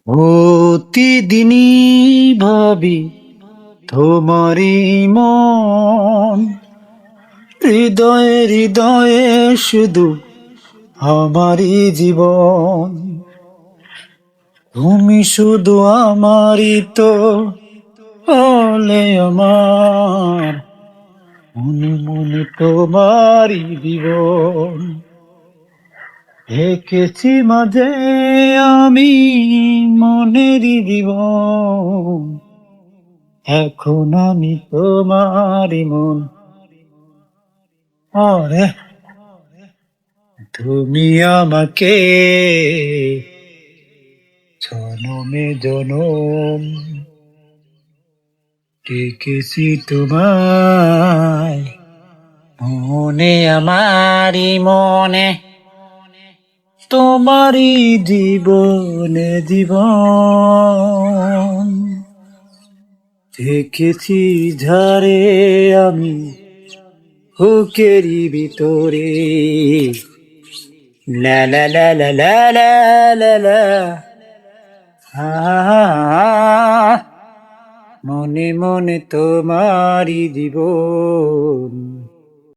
প্রতিদিনই ভাবি তোমারই মন, হৃদয়ে হৃদয়ে শুধু আমারই জীবন। তুমি শুধু আমারই তো হলে আমার, মনে মনে তোমারই জীবন। এঁকেছি মাঝে আমি মনেরই জীবন, এখন আমি তোমারই মন। আরে তুমি আমাকে জনমে জনম ডেকেছি তোমায়, মনে আমারই মনে, তোমারই জীবনে জীবন। দেখেছি ঝারে আমি বুকেরই ভিতরে, লা লা লা লা লা লা লা লা, মনে মনে তোমারই জীবন।